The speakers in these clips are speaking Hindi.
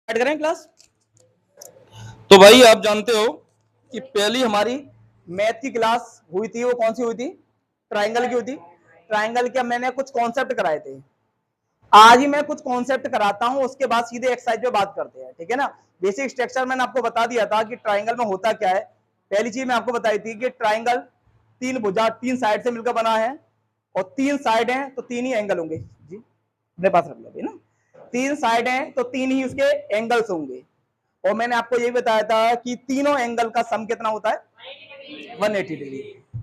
स्टार्ट करें क्लास। तो भाई आप जानते हो कि पहली हमारी मैथ की क्लास हुई थी, वो कौन सी हुई थी? ट्राइंगल की हुई थी। ट्राइंगल के मैंने कुछ कॉन्सेप्ट कराए थे। आज ही मैं कुछ कॉन्सेप्ट कराता हूं, उसके बाद सीधे एक्सरसाइज पे बात करते हैं, ठीक है ना। बेसिक स्ट्रक्चर मैंने आपको बता दिया था कि ट्राइंगल में होता क्या है। पहली चीज मैं आपको बताई थी कि ट्राइंगल तीन भुजा, तीन साइड से मिलकर बना है, और तीन साइड हैं तो तीन ही एंगल होंगे। जी मेरे पास रख लो ना। तीन साइड हैं तो तीन ही उसके एंगल्स होंगे। और मैंने आपको ये बताया था कि तीनों एंगल का सम कितना होता है? 180 डिग्री।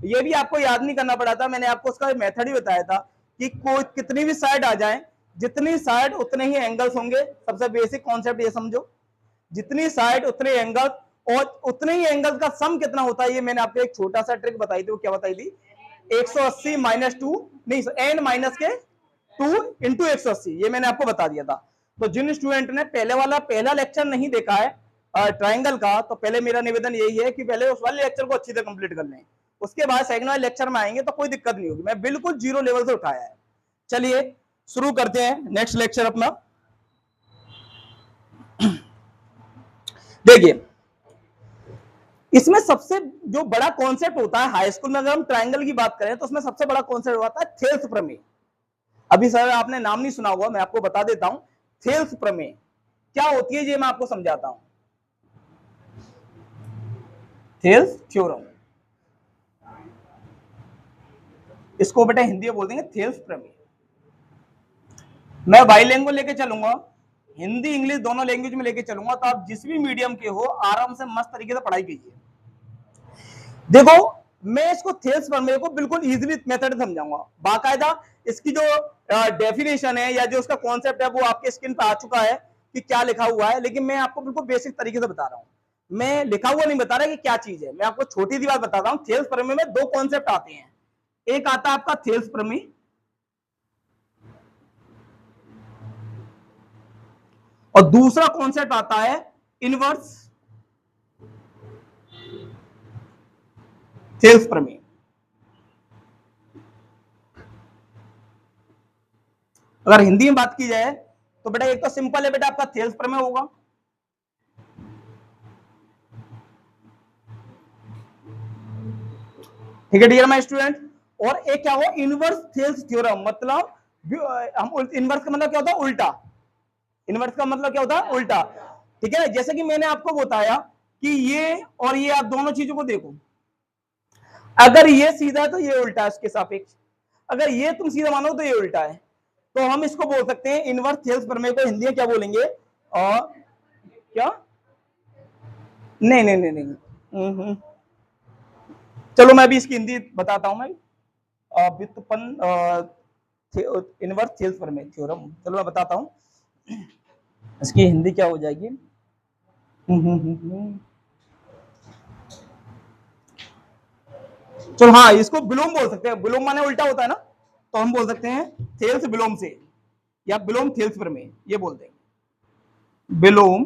ये भी आपको याद नहीं करना पड़ा था, मैंने आपको उसका मेथड ही बताया था कि कोई कितनी भी साइड आ जाए, जितनी साइड उतने ही एंगल्स होंगे। सबसे बेसिक कॉन्सेप्ट ये समझो, जितनी साइड उतने एंगल, और उतने ही एंगल का सम कितना होता है। ये मैंने आपको एक छोटा सा ट्रिक बताई थी। वो क्या बताई थी? 180 माइनस टू, नहीं एन माइनस के 2 इंटू 180, ये मैंने आपको बता दिया था। तो जिन स्टूडेंट ने पहला लेक्चर नहीं देखा है ट्राइंगल का, तो पहले मेरा निवेदन यही है कि पहले उस वाले लेक्चर को अच्छी तरह कंप्लीट कर लें। उसके बाद सेकंड वाले लेक्चर में आएंगे तो कोई दिक्कत नहीं होगी। मैं बिल्कुल जीरो लेवल से उठाया है। चलिए शुरू करते हैं नेक्स्ट लेक्चर अपना। देखिए, इसमें सबसे जो बड़ा कॉन्सेप्ट होता है हाई स्कूल में, अगर हम ट्राइंगल की बात करें तो उसमें सबसे बड़ा कॉन्सेप्ट होता है थेल्स प्रमेय। अभी सर आपने नाम नहीं सुना होगा, मैं आपको बता देता हूं। थेल्स प्रमेय क्या होती है ये मैं आपको समझाता हूं। थेल्स थ्योरम, इसको बेटा हिंदी में बोल देंगे थेल्स प्रमेय। मैं बाइलिंगुअल लेके चलूंगा, हिंदी इंग्लिश दोनों लैंग्वेज में लेके चलूंगा, तो आप जिस भी मीडियम के हो आराम से मस्त तरीके से पढ़ाई कीजिए। देखो, मैं इसको थेल्स प्रमेय को बिल्कुल इजीली मेथड समझाऊंगा। बाकायदा इसकी जो डेफिनेशन है या जो उसका कॉन्सेप्ट है वो आपके स्क्रीन पे आ चुका है कि क्या लिखा हुआ है, लेकिन मैं आपको बिल्कुल बेसिक तरीके से बता रहा हूं। मैं लिखा हुआ नहीं बता रहा कि क्या चीज है, मैं आपको छोटी सी बात बता रहा हूं। थेल्स प्रमेय में दो कॉन्सेप्ट आते हैं। एक आता है आपका थेल्स प्रमेय, और दूसरा कॉन्सेप्ट आता है इनवर्स थेल्स प्रमेय। अगर हिंदी में बात की जाए तो बेटा एक तो सिंपल है बेटा, आपका थेल्स प्रमेय होगा। ठीक है डियर माय स्टूडेंट। और एक क्या हो, इनवर्स थेल्स थ्योरम, मतलब हम इनवर्स का मतलब क्या होता है? उल्टा। इनवर्स का मतलब क्या होता है? उल्टा। ठीक है, जैसे कि मैंने आपको बताया कि ये और ये, आप दोनों चीजों को देखो। अगर ये सीधा है तो ये उल्टा है उसके सापेक्ष, अगर ये तुम सीधा मानो तो ये उल्टा है। तो हम इसको बोल सकते हैं इनवर्स थेल्स प्रमेय को हिंदी में क्या बोलेंगे? और क्या? नहीं नहीं नहीं नहीं, चलो मैं भी इसकी हिंदी बताता हूं। मैं व्युत्पन्न इनवर्स थेल्स प्रमेय थ्योरम, चलो मैं बताता हूं इसकी हिंदी क्या हो जाएगी। चलो हाँ, इसको विलोम बोल सकते हैं। विलोम माने उल्टा होता है ना, तो हम बोल सकते हैं थेल्स विलोम से, या विलोम थेल्स प्रमेय ये बोलते हैं। विलोम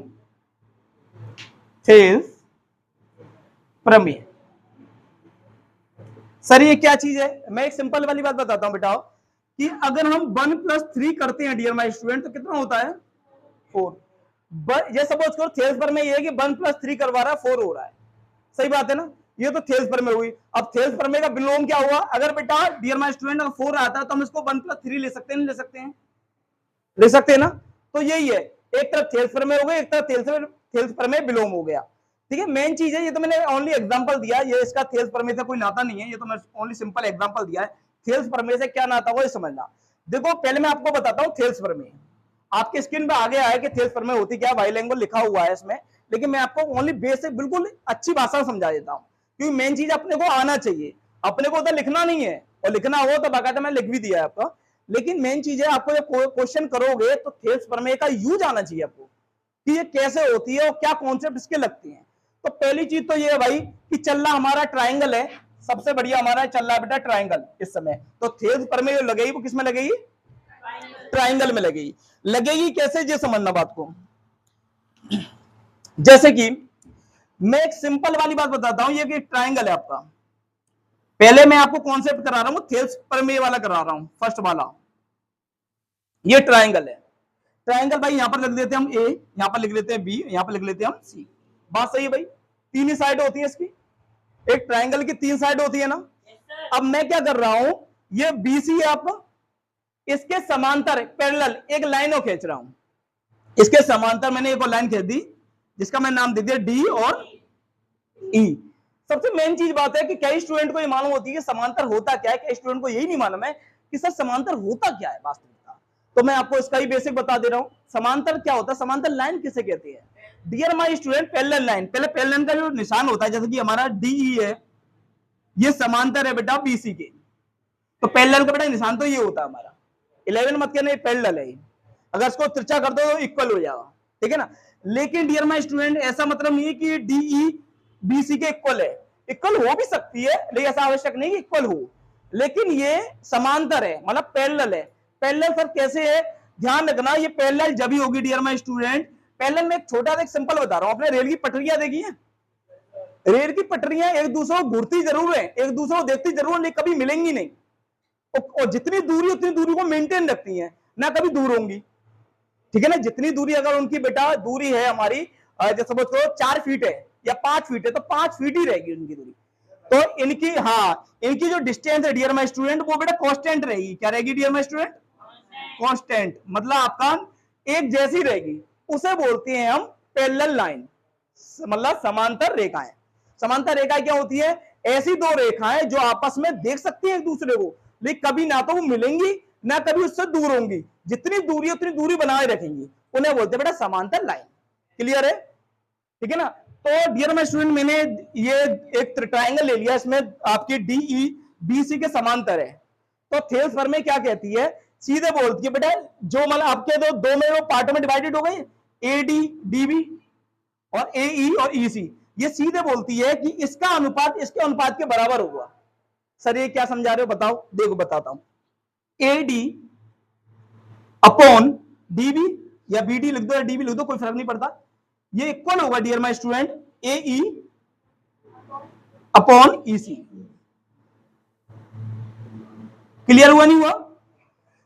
थेल्स प्रमेय। सर ये क्या चीज है? मैं एक सिंपल वाली बात बताता हूं बेटा, कि अगर हम 1+3 करते हैं डियर माय स्टूडेंट तो कितना होता है? 4। ये सपोज करो थेल्स प्रमेय ये है कि 1+3 करवा रहा है, 4 हो रहा है। सही बात है ना, ये तो थेल्स प्रमेय हुई। अब थेल्स प्रमेय का विलोम क्या हुआ? अगर बेटा डियर माय स्टूडेंट अगर 4 आता है तो हम इसको 1+3 ले सकते हैं, नहीं ले सकते हैं? ले सकते हैं ना। तो यही है, एक तरफ थेल्स प्रमेय हो गया, एक तरफ थेल्स प्रमेय विलोम हो गया। ठीक है, मेन चीज है, ये तो मैंने ओनली एग्जांपल दिया, ये इसका थेल्स प्रमेय से कोई नाता नहीं है, ये तो मैं ओनली सिंपल एग्जांपल दिया है। थेल्स प्रमेय से क्या नाता हुआ ये समझना। देखो पहले मैं आपको बताता हूं थेल्स प्रमेय। आपके स्क्रीन पे आ गया है कि थेल्स प्रमेय होती क्या, बाइलिंगुअल लिखा हुआ है इसमें, लेकिन मैं आपको ओनली बेसिक बिल्कुल अच्छी भाषा में समझा देता हूं, क्योंकि मेन चीज अपने को आना चाहिए। अपने को तो लिखना नहीं है, और लिखना हो तो बाकायदा मैं लिख भी दिया है आपका, लेकिन मेन चीज है आपको जब क्वेश्चन करोगे तो थेल्स प्रमेय का यूज आना चाहिए आपको, कि ये कैसे होती है और क्या कॉन्सेप्ट इसके लगते हैं। तो पहली चीज तो ये है भाई कि चल रहा हमारा ट्राइंगल है, सबसे बढ़िया हमारा चल रहा है बेटा ट्राइंगल इस समय। तो थेल्स प्रमेय जो लगेगी वो किसमें लगेगी? ट्राइंगल में लगेगी। लगेगी कैसे ये समझना बात को। जैसे कि मैं एक सिंपल वाली बात बताता हूं, ये कि ट्राइंगल है आपका। पहले मैं आपको कॉन्सेप्ट करा रहा हूं, थेल्स प्रमेय वाला करा रहा हूं, फर्स्ट वाला। ये ट्राइंगल है। ट्राइंगल भाई यहां पर लिख देते हैं हम ए, यहां पर लिख लेते हैं बी, यहां पर लिख लेते हैं हम सी। बात सही है भाई, तीन ही साइड होती है इसकी, एक ट्राइंगल की तीन साइड होती है ना। अब मैं क्या कर रहा हूं, ये बीसी है आपका, इसके समांतर पैरेलल एक लाइन को खींच रहा हूं, इसके समांतर मैंने एक और लाइन खींच दी जिसका मैं नाम दे दिया डी और ई। सबसे मेन चीज बात है कि कई स्टूडेंट को ये मालूम होती है कि समांतर होता क्या है, कई स्टूडेंट को यही नहीं मालूम है कि सर समांतर होता क्या है वास्तविकता। तो मैं आपको इसका ही बेसिक बता दे रहा हूं, समांतर क्या होता है, समांतर लाइन किसे कहते हैं। Dear my student, parallel line, पहले पैरेलल लाइन का जो निशान होता है, जैसे कि हमारा डीई है, ये समांतर है बेटा बीसी के, तो पैरेलल का बेटा निशान तो ये होता है हमारा। 11 मत कहना, पैरेलल है, अगर इसको तिरछा कर दो तो इक्वल हो जाएगा, ठीक है ना। लेकिन डियर माय स्टूडेंट ऐसा मतलब नहीं है कि डीई बीसी के इक्वल है, इक्वल हो भी सकती है लेकिन ऐसा आवश्यक नहीं कि इक्वल हो, लेकिन ये समांतर है, मतलब पैरेलल है। पैरेलल सर कैसे है, ध्यान रखना, ये पैरेलल जब ही होगी डियर माय स्टूडेंट, पैरेलल में एक छोटा सा सिंपल बता रहा हूं, आपने रेल की पटरियां देखी है, रेल की पटरियां एक दूसरे को घूरती जरूर है, एक दूसरे को देखती जरूर है, लेकिन कभी मिलेंगी नहीं, और जितनी दूरी उतनी दूरी को मेंटेन रखती हैं, ना कभी दूर होंगी, ठीक है ना। जितनी दूरी अगर उनकी बेटा दूरी है हमारी, जैसे समझ लो 4 फीट है या 5 फीट है, तो 5 फीट ही रहेगी उनकी दूरी। तो इनकी, हाँ, इनकी जो डिस्टेंस है डियर माय स्टूडेंट, वो बेटा कांस्टेंट रहेगी। क्या रहेगी डियर माय स्टूडेंट, कांस्टेंट, मतलब आपका एक जैसी रहेगी, उसे बोलते हैं हम पैरेलल लाइन, मतलब समांतर रेखाएं। समांतर रेखाएं क्या होती है, ऐसी दो रेखाएं जो आपस में देख सकती हैं एक दूसरे को, लेकिन कभी ना तो वो मिलेंगी ना कभी उससे दूर होंगी, जितनी दूरी उतनी दूरी बनाए रखेंगी, उन्हें बोलते हैं बेटा समांतर लाइन। क्लियर है, ठीक है ना। तो डियर माय स्टूडेंट, मैंने ये एक ट्रायंगल ले लिया, इसमें आपकी डीई बीसी के समांतर है, तो थेल्स फॉर्मूला क्या कहती है, सीधे बोलती है बेटा, जो मतलब आपके दो में पार्टों में डिवाइडेड हो गए, एडी डीबी और एई और ईसी, ये सीधे बोलती है कि इसका अनुपात इसके अनुपात के बराबर होगा। सर ये क्या समझा रहे हो बताओ, देखो बताता हूं, एडी अपॉन डीबी या बीडी लिख दो या डीबी लिख दो, कोई फर्क नहीं पड़ता, ये इक्वल होगा dear my student AE upon EC. Clear हुआ नहीं हुआ।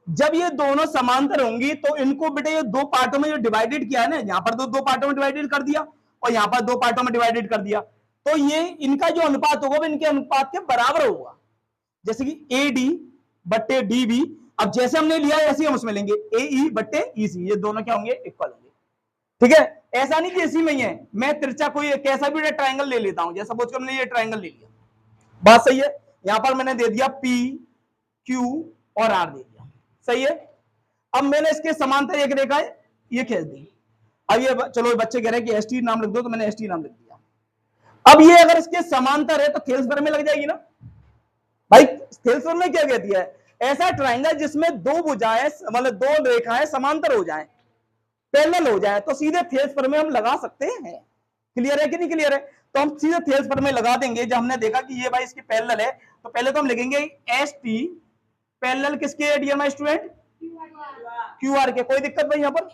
जब ये दोनों समांतर होंगी तो इनको बेटे ये दो पार्टों में जो डिवाइडेड किया है ना, यहां पर दो पार्टों में डिवाइडेड कर दिया और यहां पर दो पार्टों में डिवाइडेड कर दिया, तो ये इनका जो अनुपात होगा वो इनके अनुपात के बराबर होगा, जैसे कि एडी बट्टे डीबी। अब जैसे हमने लिया ऐसे हम उसमें लेंगे एई बट्टे ईसी, ये दोनों क्या होंगे, इक्वल होंगे, ठीक है। ऐसा नहीं कि इसी में ही है, मैं तिरछा कोई कैसा भी ट्रायंगल ले लेता हूं, जैसे सपोज हमने ये ट्रायंगल ले लिया, बात सही है, यहां पर मैंने दे दिया पी क्यू और आर दे दिया, सही है। अब मैंने इसके समांतर एक रेखा है ये खींच दी, अब ये चलो बच्चे कह रहे हैं कि एसटी नाम लिख दो, तो मैंने एसटी नाम लिख दिया। अब ये अगर इसके समांतर है तो थेल्स फॉर्मूला में लग जाएगी ना भाई। थेल्स फॉर्मूला में क्या कहती है, ऐसा ट्रायंगल जिसमें दो भुजाएं मतलब दो रेखाएं समांतर हो जाएं, पैरेलल हो जाए, तो सीधे थेल्स फॉर्मूला हम लगा सकते हैं। क्लियर है कि नहीं क्लियर है, तो हम सीधे थेल्स फॉर्मूला लगा देंगे। जब हमने देखा कि ये भाई इसकी पैरेलल है, तो पहले तो हम लिखेंगे एस टी पैरेलल किसके dear my student, Q R के। कोई दिक्कत भाई यहाँ पर,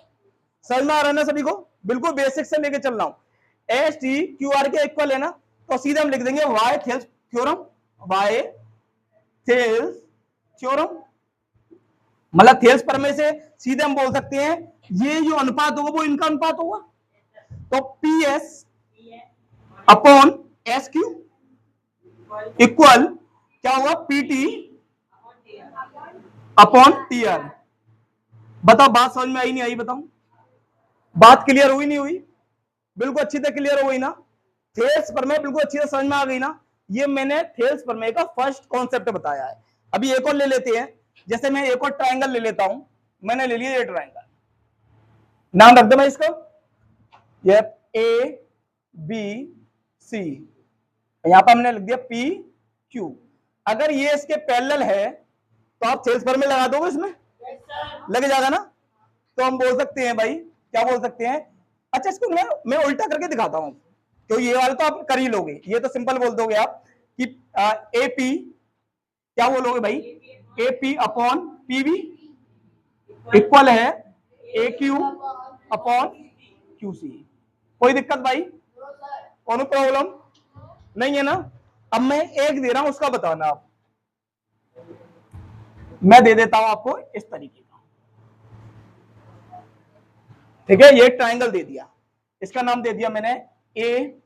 समझ में आ रहा है ना सभी को, बिल्कुल बेसिक से लेके चल रहा हूं। एस टी क्यू आर के इक्वल है ना, तो सीधे हम लिख देंगे by Thales theorem, by Thales theorem, मतलब थेल्स प्रमेय से सीधे हम बोल सकते हैं ये जो अनुपात होगा वो इनका अनुपात होगा, तो P S upon S Q equal क्या होगा, पीटी अपॉन टी आर। बताओ बात समझ में आई नहीं आई, बताओ बात क्लियर हुई नहीं हुई, बिल्कुल अच्छी तरह क्लियर हो गई ना। थेल्स प्रमेय बिल्कुल अच्छी तरह समझ में आ गई ना। ये मैंने थेल्स प्रमेय का फर्स्ट कॉन्सेप्ट बताया है। अभी एक और ले लेते हैं, जैसे मैं एक और ट्रायंगल ले लेता हूं, मैंने ले लिया ये ट्रायंगल, नाम रख दो मैं इसका, ये ए बी सी, यहां पर हमने लिख दिया पी क्यू। अगर ये इसके पैरेलल है तो आप थेल्स फॉर्मूला लगा दोगे इसमें, लग जाएगा ना। तो हम बोल सकते हैं भाई, क्या बोल सकते हैं, अच्छा इसको मैं उल्टा करके दिखाता हूं, तो ये वाला तो आप कर ही लोगे, ये तो सिंपल बोल दोगे आप कि ए पी क्या बोलोगे भाई, A P upon P B equal है A Q upon Q C. कोई दिक्कत भाई, कौन प्रॉब्लम नहीं है ना। अब मैं एक दे रहा हूं, उसका बताना आप, मैं दे देता हूं आपको इस तरीके का, ठीक है, ये ट्राइंगल दे दिया, इसका नाम दे दिया मैंने ए,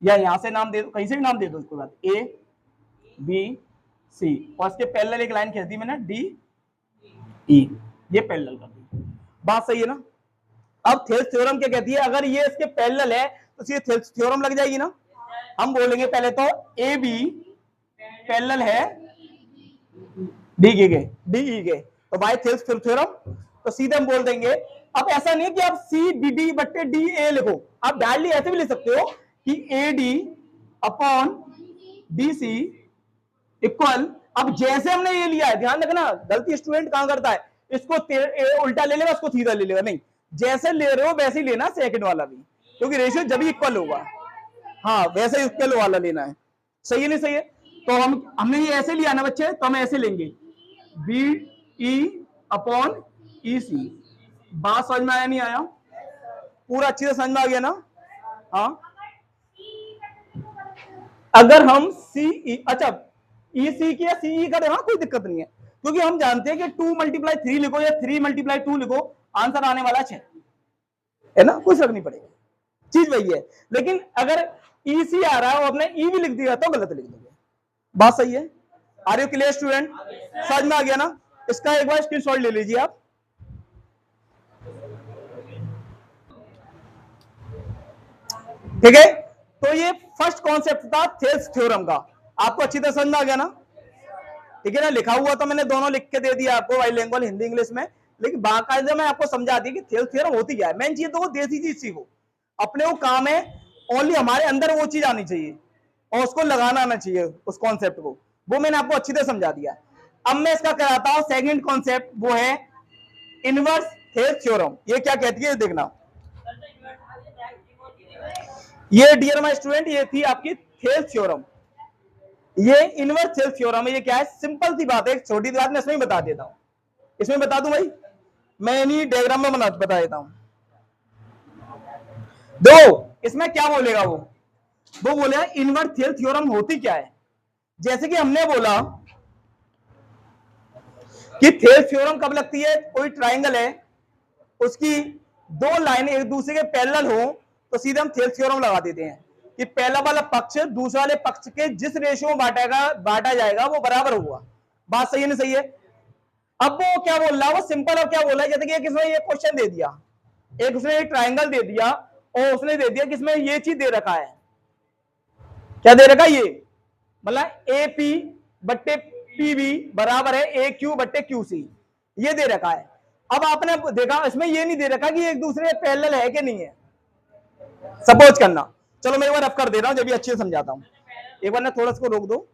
या यहां से नाम दे दो, कहीं से भी नाम दे दो, उसके बाद ए बी सी, और इसके पैरेलल एक लाइन खींच दी मैंने डी ई, ये पैरेलल कर दी। बात सही है ना? अब थेल्स थ्योरम क्या कहती है, अगर ये इसके पैरेलल है तो ये थेल्स थ्योरम लग जाएगी ना। हम बोलेंगे पहले तो ए बी पैरेलल है डी के, तो बाय थेल्स थ्योरम, तो सीधे हम बोल देंगे। अब ऐसा नहीं है कि आप सी डी डी बट्टे डी ए लिखो, आप डायरेक्टली ऐसे भी लिख सकते हो कि A D upon D C equal, अब जैसे हमने ये लिया है, ध्यान रखना, गलती स्टूडेंट कहां करता है, इसको उल्टा ले लेगा, इसको सीधा ले लेगा, नहीं, जैसे ले रहे हो वैसे ही लेना सेकंड वाला भी, क्योंकि रेशियो जब ही इक्वल होगा, हाँ वैसे इक्वल वाला लेना है। सही है नहीं सही है? तो हमने ये ऐसे लिया ना बच्चे, तो हम ऐसे लेंगे बी ई अपॉन ई सी। बात समझ में आया नहीं आया? पूरा अच्छी से समझ में आ गया ना? हाँ, अगर हम सी अच्छा ई सी की या सी ई करें, हाँ कोई दिक्कत नहीं है, क्योंकि हम जानते हैं कि 2 × 3 लिखो या 3 × 2 लिखो, आंसर आने वाला 6 है ना, कुछ फर्क नहीं पड़ेगा, चीज वही है। लेकिन अगर ई सी आ रहा है और आपने ई भी लिख दिया तो गलत लिख दोगे। बात सही है? Are you clear student? समझ में आ गया ना? इसका एक बार स्क्रीनशॉट ले लीजिए आप। ठीक है, तो ये फर्स्ट कॉन्सेप्ट था थेल्स थ्योरम का, आपको अच्छी तरह समझ में आ गया ना? ठीक है ना, लिखा हुआ तो मैंने दोनों लिख के दे दिया आपको, बाइलिंगुअल हिंदी इंग्लिश में, लेकिन बाकायदा मैं आपको समझा दी कि थेल्स थ्योरम होती क्या है। मेन चीज तो वो देसी चीज सीखो, अपने वो काम है, ओनली हमारे अंदर वो चीज आनी चाहिए और उसको लगाना आना चाहिए उस कॉन्सेप्ट को, वो मैंने आपको अच्छी तरह समझा दिया। अब मैं इसका कराता हूं सेकंड कॉन्सेप्ट, वो है इनवर्स थेल्स थ्योरम। ये क्या कहती है देखना, ये डियर माय स्टूडेंट, ये थी आपकी थेल्स थ्योरम, ये इनवर्स थेल्स थ्योरम है। ये क्या है, सिंपल सी बात है, एक छोटी सी बात मैं इसमें ही बता देता हूं, इसमें बता दूं भाई, मैं इन्हीं डायग्राम में बता देता हूं। दो इसमें क्या बोलेगा वो बोलेगा इनवर्स थेल्स थ्योरम होती क्या है। जैसे कि हमने बोला कि थेल्स थ्योरम कब लगती है, कोई ट्राइंगल है, उसकी दो लाइन एक दूसरे के पैरेलल हो तो सीधे हम थेल्स थ्योरम लगा देते हैं कि पहला वाला पक्ष दूसरे वाले पक्ष के जिस रेशियो में बांटा जाएगा वो बराबर होगा। बात सही है नहीं सही है? अब वो क्या बोल रहा है, वो सिंपल और क्या बोल रहा है, जैसे कि किसने ये क्वेश्चन दे दिया, एक उसने ट्राइंगल दे दिया और उसने दे दिया किसमें ये चीज दे रखा है, क्या दे रखा है, ये मतलब ए पी बट्टे पी बी बराबर है ए क्यू बट्टे क्यू सी, ये दे रखा है। अब आपने देखा इसमें ये नहीं दे रखा कि एक दूसरे पैरेलल है कि नहीं है, सपोज करना, चलो मैं एक बार रफ कर दे रहा हूं जब भी अच्छे से समझाता हूं, एक बार ना थोड़ा सा रोक दो।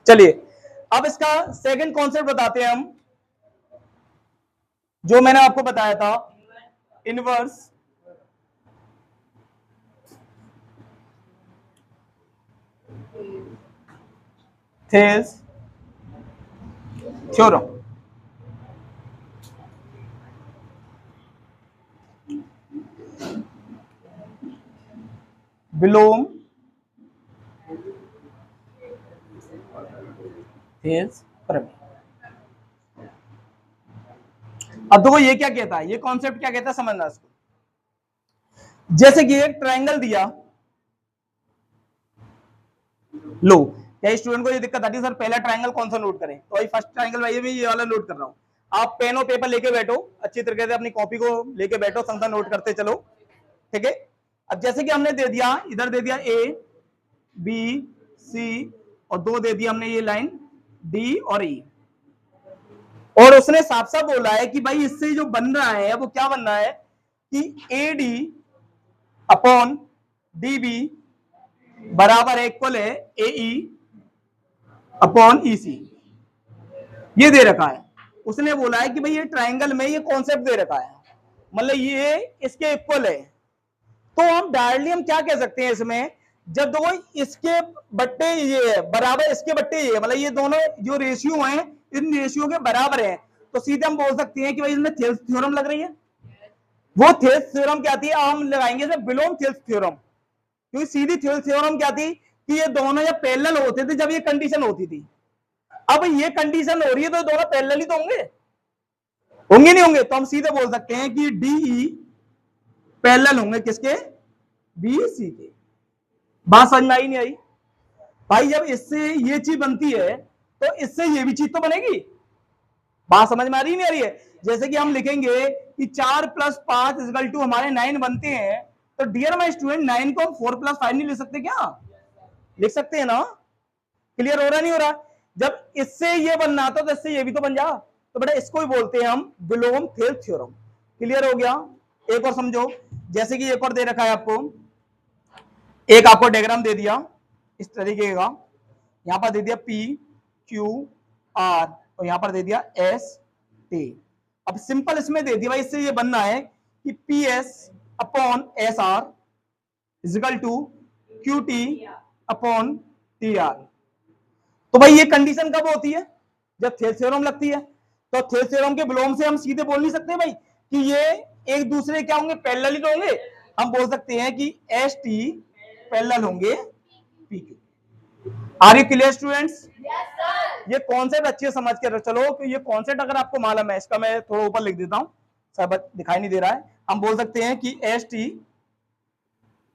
चलिए अब इसका सेकंड कॉन्सेप्ट बताते हैं हम, जो मैंने आपको बताया था इनवर्स थेल्स थ्योरम। विलोम थेल्स प्रमेय। अब देखो ये क्या कहता है, ये कॉन्सेप्ट क्या कहता है समझना इसको। जैसे कि एक ट्रायंगल दिया, लो क्या स्टूडेंट को ये दिक्कत आती है सर पहला ट्रायंगल कौन सा नोट करें, तो भाई फर्स्ट ट्रायंगल भाई मैं ये वाला नोट कर रहा हूं, आप पेन और पेपर लेके बैठो, अच्छी तरीके से अपनी कॉपी को लेके बैठो, संग नोट करते चलो। ठीक है, अब जैसे कि हमने दे दिया, इधर दे दिया ए बी सी और दो दे दिया हमने ये लाइन डी और ई, और उसने साफ साफ बोला है कि भाई इससे जो बन रहा है वो क्या बन रहा है कि A D upon D B बराबर इक्वल है ए ई अपॉन ई सी, ये दे रखा है। उसने बोला है कि भाई ये ट्राइंगल में ये कॉन्सेप्ट दे रखा है, मतलब ये इसके इक्वल है, तो हम डायरेक्टली हम क्या कह सकते हैं इसमें, जब दो इसके बट्टे ये है बराबर इसके बट्टे ये, मतलब ये दोनों जो रेशियो हैं इन रेशियो के बराबर है, तो सीधे हम बोल सकते हैं कि भाई इसमें थेल्स थ्योरम लग रही है। वो थेल्स थ्योरम क्या थी, हम लगाएंगे इसमें विलोम थेल्स थ्योरम, क्योंकि सीधी थेल्स थ्योरम क्या थी कि ये दोनों जब पैरेलल होते थे, जब ये कंडीशन होती थी, अब ये कंडीशन हो रही है तो दोनों पैरेलल ही तो होंगे, होंगे नहीं होंगे? तो हम सीधे बोल सकते हैं कि डीई पैरेलल होंगे किसके? बीसी के। बात समझ में आई नहीं आई? भाई जब इससे ये चीज बनती है तो इससे ये भी चीज तो बनेगी। बात समझ में आ रही नहीं आ रही है? जैसे कि हम लिखेंगे कि 4 + 5 इक्वल टू हमारे 9 बनते हैं, तो डियर माय स्टूडेंट 9 को हम 4 + 5 नहीं लिख सकते क्या? लिख सकते हैं ना? क्लियर हो रहा नहीं हो रहा? जब इससे ये बनना था तो इससे ये भी तो बन जा। तो बेटा इसको ही बोलते हैं हम विलोम थेल्स थ्योरम। क्लियर हो गया? एक और समझो, जैसे कि एक और दे रखा है आपको, एक आपको डायग्राम दे दिया इस तरीके का, यहां पर दे दिया P Q R और यहां पर दे दिया S T। अब सिंपल इसमें दे दिया भाई, इससे ये बनना है कि PS upon SR equal to QT upon TR। तो भाई ये कंडीशन कब होती है? जब थेल्स थ्योरम लगती है। तो थेल्स थ्योरम के विलोम से हम सीधे बोल नहीं सकते भाई कि ये एक दूसरे क्या होंगे? पैरेलल ही तो होंगे। हम बोल सकते हैं कि ST पैरेलल होंगे PQ। Are you clear students? ये कॉन्सेप्ट अच्छे समझ के चलो कि ये कॉन्सेप्ट अगर आपको मालूम है, इसका मैं थोड़ा ऊपर लिख देता हूं, शायद दिखाई नहीं दे रहा है। हम बोल सकते हैं कि ST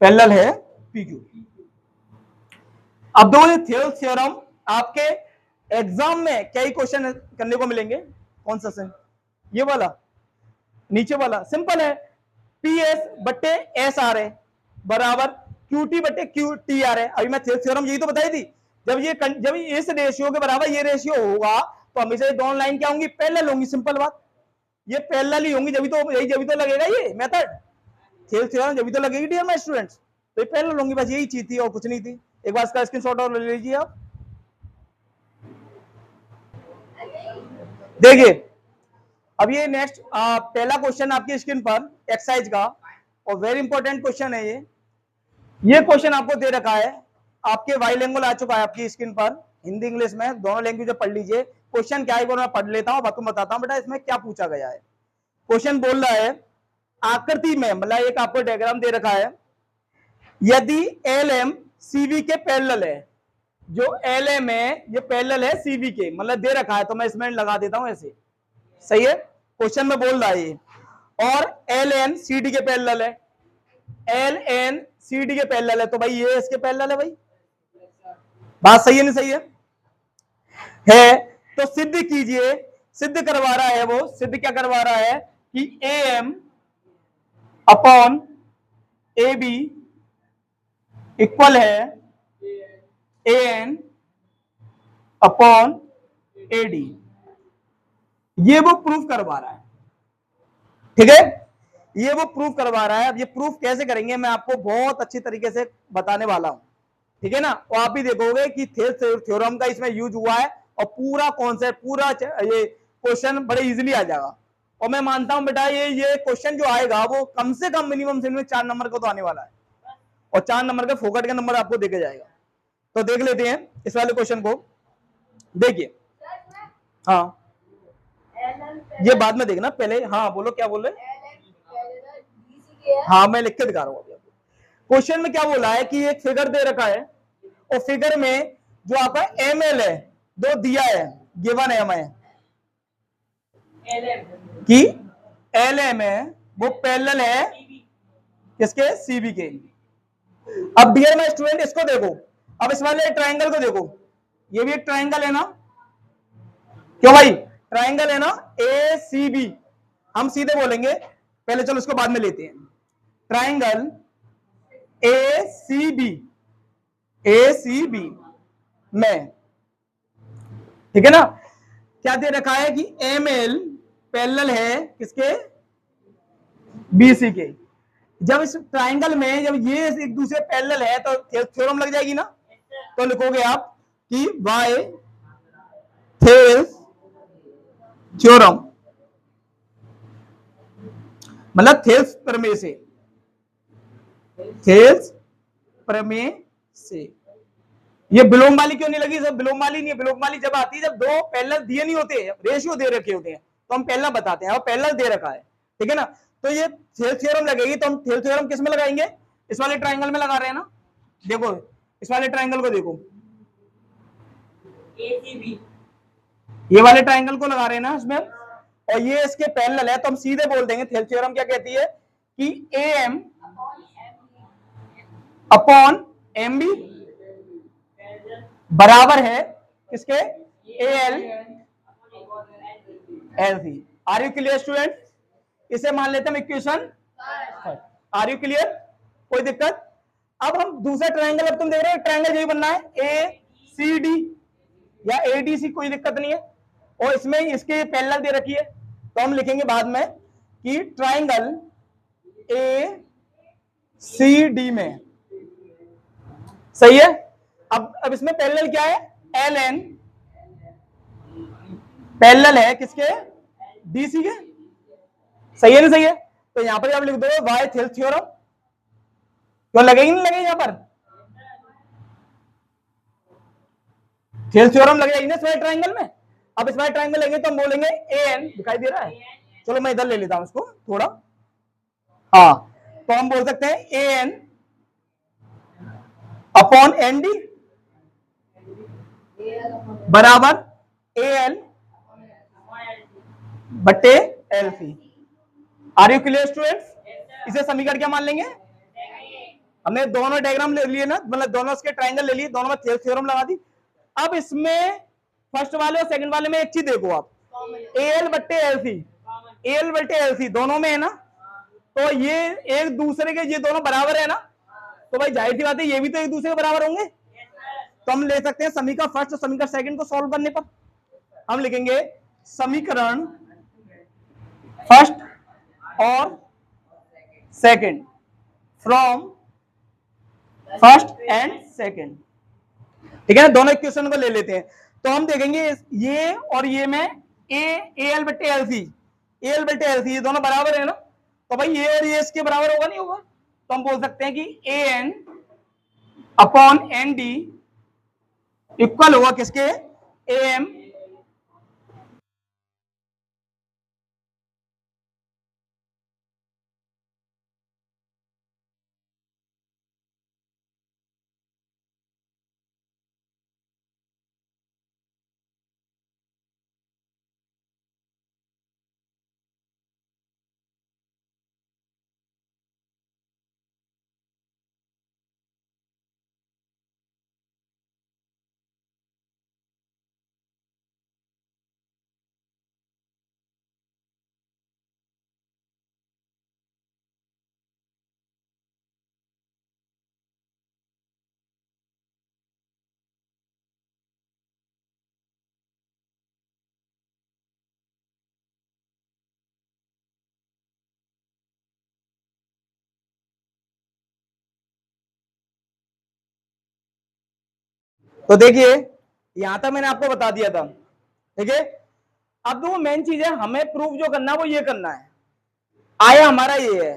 पैरेलल है PQ। अब दो थेल्स थ्योरम आपके एग्जाम में कई क्वेश्चन करने को मिलेंगे। कौन सा सेम? ये वाला, नीचे वाला सिंपल है। PS बट्टे SR है बराबर QT बट्टे QTR है। अभी मैं थेल्स थ्योरम यही तो बताई थी, जब इस रेशियो के बराबर ये रेशियो होगा तो हमेशा ये दोनों लाइन क्या होंगी? पैरेलल होंगी। सिंपल बात, ये पैरेलल ही होंगी, जब तो लगेगा ये मेथड थेल्स थ्योरम, जब तो लगेगी डियर माय स्टूडेंट्स। तो ये पैरेलल होंगी, बस यही चीज थी और कुछ नहीं थी। एक बार इसका स्क्रीनशॉट और ले लीजिए आप। देखिए अब ये नेक्स्ट पहला क्वेश्चन आपकी स्क्रीन पर एक्सरसाइज का, और वेरी इंपॉर्टेंट क्वेश्चन है ये क्वेश्चन आपको दे रखा है, आपके बाइलिंगुअल आ चुका है आपकी स्क्रीन पर, हिंदी इंग्लिश में दोनों लैंग्वेज में पढ़ लीजिए। क्वेश्चन क्या है मैं पढ़ लेता हूं, तुम बताता हूं बेटा इसमें क्या पूछा गया है। क्वेश्चन बोल रहा है आकृति में, मतलब एक आपको डायग्राम दे रखा है, यदि LM CV के पैरेलल है, जो LM है ये पैरेलल है CV के, मतलब दे रखा है, तो मैं इसमें लगा देता हूं ऐसे, सही है? क्वेश्चन में बोल रहा है ये, और LN CD के पैरेलल है, LN CD के पैरेलल है, तो भाई ये इसके पैरेलल है। भाई बात सही है नहीं सही है? तो सिद्ध कीजिए, सिद्ध करवा रहा है वो, सिद्ध क्या करवा रहा है कि AM अपॉन AB इक्वल है AN अपॉन AD। ये वो प्रूफ करवा रहा है, ठीक है? ये वो प्रूफ करवा रहा है। अब ये प्रूफ कैसे करेंगे मैं आपको बहुत अच्छी तरीके से बताने वाला हूं, ठीक है ना? और आप भी देखोगे कि थेल्स थ्योरम का इसमें यूज हुआ है और पूरा कॉन्सेप्ट, पूरा ये क्वेश्चन बड़े इजीली आ जाएगा। और मैं मानता हूं बेटा ये क्वेश्चन जो आएगा वो कम से कम मिनिमम से 4 नंबर का तो आने वाला है, और 4 नंबर के फोकट के नंबर आपको देके जाएगा। तो देख लेते हैं इस वाले क्वेश्चन को। देखिए, हाँ ये बाद में देखना, पहले हाँ बोलो क्या बोल रहे? हाँ मैं लिख के दिखा रहा हूँ। क्वेश्चन में क्या बोला है कि एक फिगर दे रखा है, और फिगर में जो आपका ML है दो दिया है, गिवन M है कि LM है वो पैरेलल है किसके? CV के। अब डियर माय स्टूडेंट इसको देखो, अब इस वाले ट्राइंगल को देखो, ये भी एक ट्राइंगल है ना? क्यों भाई? ट्राइंगल है ना ACB। हम सीधे बोलेंगे, पहले चलो इसको बाद में लेते हैं। ट्राइंगल ACB में, ठीक है ना? क्या दे रखा है कि ML पैरेलल है किसके? BC के। जब इस ट्राइंगल में जब ये एक दूसरे पैरेलल है तो थ्योरम लग जाएगी ना? तो लिखोगे आप कि बाय थेल्स थ्योरम, मतलब थेल्स प्रमेय से, थेल्स प्रमेय से। ये विलोम वाली क्यों नहीं लगी? सब विलोम वाली नहीं है। विलोम वाली जब आती है जब दो पैरेलल दिए नहीं होते, रेशियो दे रखे होते हैं, तो हम पैरेलल बताते हैं, और पैरेलल दे रखा है, ठीक है ना? तो ये थेल्स थ्योरम लगेगी, तो हम थेल्स थ्योरम किस में लगाएंगे? इस वाले ट्राइंगल में लगा रहे हैं ना? देखो इस वाले ट्राइंगल को देखो, ACB, ये वाले ट्राइंगल को लगा रहे हैं ना इसमें, और ये इसके पैरेलल है, तो हम सीधे बोल देंगे थेल्स थ्योरम क्या कहती है कि AM अपॉन MB बराबर है किसके, AL LC। Are you clear student? इसे मान लेते हैं इक्वेशन। Are you clear? कोई दिक्कत? अब हम दूसरा ट्रायंगल, अब तुम देख रहे हो ट्रायंगल यही बनना है ACD या ADC, कोई दिक्कत नहीं है, और इसमें इसके पैरेलल दे रखी है, तो हम लिखेंगे बाद में कि ट्रायंगल ACD में, सही है। अब इसमें पैरेलल क्या है, LN पैरेलल है किसके, DC के, सही है नहीं सही है? तो यहां पर आप लिख दो वाई थेल्स थ्योरम, क्यों लगेगी नहीं लगेगी, यहां पर थेल्स थ्योरम लगेगी ना स्क्वायर ट्रायंगल में। अब स्क्वायर ट्रायंगल लेंगे तो हम बोलेंगे AN, दिखाई दे रहा है, चलो मैं इधर ले लेता हूं इसको थोड़ा, हाँ, तो हम बोल सकते हैं AN अपॉन ND बराबर AL बट्टे LC। Are you clear students? इसे समीकरण क्या मान लेंगे, हमने दोनों डायग्राम ले लिए ना, मतलब दोनों इसके ट्रायंगल ले लिए, दोनों में थेल्स थ्योरम लगा दी। अब इसमें फर्स्ट वाले और सेकंड वाले में एक चीज देखो आप, AL बट्टे LC, AL बट्टे LC दोनों में है ना, तो ये एक दूसरे के, ये दोनों बराबर है ना, तो भाई जाहिर सी बात है ये भी तो एक दूसरे के बराबर होंगे। तो हम ले सकते हैं समीकरण फर्स्ट और समीकरण सेकंड को सॉल्व करने पर हम लिखेंगे समीकरण फर्स्ट और second from first and second, ठीक है ना, दोनों इक्वेशन को ले लेते हैं। तो हम देखेंगे ये और ये में AL बट्टे LC, AL बट्टे LC ये दोनों बराबर है ना, तो भाई ये और ये इसके बराबर होगा नहीं होगा, तो हम बोल सकते हैं कि AN अपॉन ND इक्वल होगा किसके, AM तो देखिए यहां तक मैंने आपको बता दिया था, ठीक है। अब तो मेन चीज है, हमें प्रूफ जो करना है वो ये करना है, आया हमारा ये है,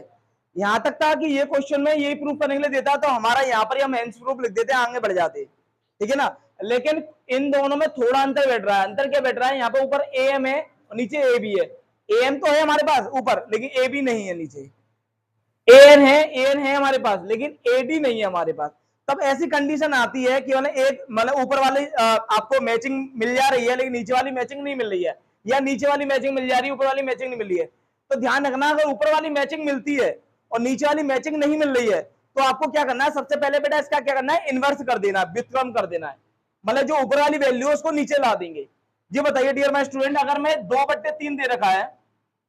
यहां तक था कि ये क्वेश्चन में यही प्रूफ करने के लिए देता, तो हमारा यहाँ पर हम हेंस प्रूफ लिख देते, आगे बढ़ जाते, ठीक है ना। लेकिन इन दोनों में थोड़ा अंतर बैठ रहा है, अंतर क्या बैठ रहा है, यहाँ पे ऊपर AM है और नीचे AB है, AM तो है हमारे पास ऊपर लेकिन AB नहीं है नीचे, AN है हमारे पास लेकिन AD नहीं है हमारे पास। तब ऐसी कंडीशन आती है कि एक मतलब ऊपर वाली आपको मैचिंग मिल जा रही है लेकिन नीचे वाली मैचिंग नहीं मिल रही है, या नीचे वाली मैचिंग मिल जा रही है ऊपर वाली मैचिंग नहीं मिल रही है। तो ध्यान रखना, अगर ऊपर वाली मैचिंग मिलती है और नीचे वाली मैचिंग नहीं मिल रही है तो आपको क्या करना है, सबसे पहले बेटा इसका क्या करना है, इनवर्स कर देना है, व्युत्क्रम कर देना है, मतलब जो ऊपर वाली वैल्यू है उसको नीचे ला देंगे। ये बताइए डियर माय स्टूडेंट, अगर मैं 2/3 दे रखा है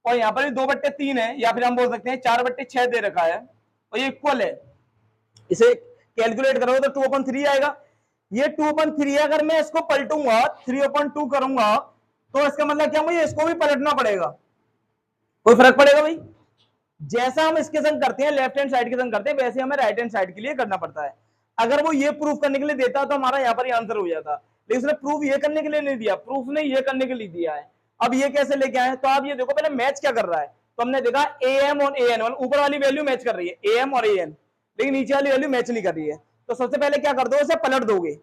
और यहाँ पर भी 2/3 है, या फिर हम बोल सकते हैं 4/6 दे रखा है और ये इक्वल है, इसे कैलकुलेट करोगे तो 2/3 आएगा। ये 2/3 अगर मैं इसको पलटूंगा 3/2 करूंगा तो इसका मतलब क्या, मुझे इसको भी पलटना पड़ेगा, कोई फर्क पड़ेगा भाई? जैसा हम इसके संग करते हैं, लेफ्ट हैंड साइड के संग करते हैं, वैसे हमें राइट हैंड साइड के लिए करना पड़ता है। अगर वो ये प्रूफ करने के लिए देता तो हमारा यहाँ पर आंसर हो जाता, लेकिन उसने प्रूफ ये करने के लिए नहीं दिया, प्रूफ ने ये करने के लिए दिया है। अब ये कैसे लेके आए, तो आप ये देखो पहले मैच क्या कर रहा है, तो हमने देखा AM और AN, ऊपर वाली वैल्यू मैच कर रही है AM और AN, लेकिन नीचे वाली वैल्यू मैच नहीं कर रही है। तो सबसे पहले क्या कर दो, इसे पलट दोगे,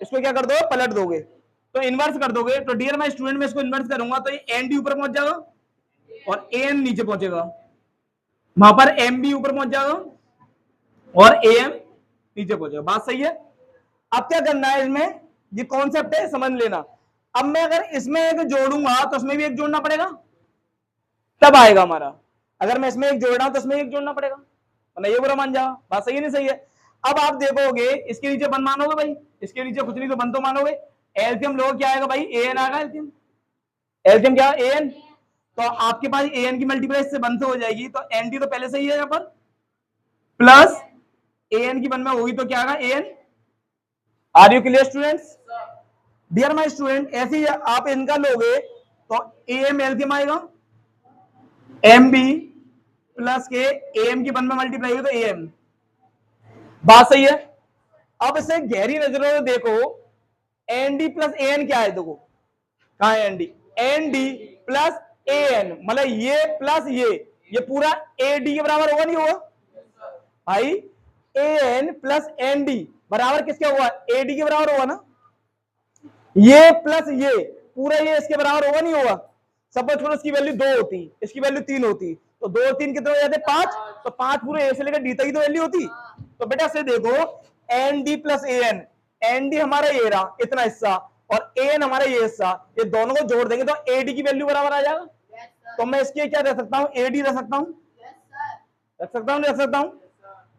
इसको क्या कर दो, पलट दोगे, तो इनवर्स कर दोगे। तो डियर माय स्टूडेंट में इसको इनवर्स करूंगा तो ये ND ऊपर पहुंच जाएगा और AN नीचे पहुंचेगा, वहां पर MB ऊपर पहुंच जाएगा और AM नीचे पहुंचेगा। बात सही है? अब क्या करना है, इसमें ये कॉन्सेप्ट है समझ लेना। अब मैं अगर इसमें एक जोड़ूंगा तो इसमें भी एक जोड़ना पड़ेगा, तब आएगा हमारा। अगर मैं इसमें एक जोड़ रहा हूं तो इसमें एक जोड़ना पड़ेगा, वरना ये बुरा मान जाओ। बात सही है नहीं सही है? अब आप देखोगे इसके नीचे 1 मानोगे भाई, इसके नीचे कुछ नहीं तो 1 तो मानोगे। एलसीएम लोग क्या आएगा भाई, एन आएगा एलसीएम। एलसीएम क्या है, एन। तो आपके पास एन की मल्टीप्लाई इससे 1 से हो जाएगी, तो एनटी तो पहले से ही है यहाँ पर, प्लस एन की 1 में होगी तो क्या आएगा, N. Are you clear students? Dear my student, ऐसे ही आप इनका लोगे तो एम एलसीएम आएगा, M B plus K M की 1 में मल्टीप्लाई होगी तो एम। बात सही है? अब इसे गहरी नजरों से देखो, N D plus A N क्या है, देखो कहा है N D, N D plus A N, मतलब ये प्लस ये पूरा ए डी के बराबर होगा नहीं होगा भाई? A N plus N D बराबर किसके होगा, ए डी के बराबर होगा ना। ये प्लस ये पूरा ये इसके बराबर होगा नहीं होगा? सपोज करो इसकी वैल्यू 2 होती, इसकी वैल्यू 3 होती, तो 2 और 3 कितने हो जाते, 5। तो 5 पूरे ए से लेकर डी तक की तो वैल्यू होती। तो बेटा से देखो, N D plus A N, N D हमारा ये रहा इतना हिस्सा और ए एन हमारा ये हिस्सा, ये दोनों को जोड़ देंगे तो ए डी की वैल्यू बराबर आ जाएगा। तो मैं इसके क्या रख सकता हूँ, ए डी रख सकता हूँ, रख सकता हूँ, रख सकता हूँ।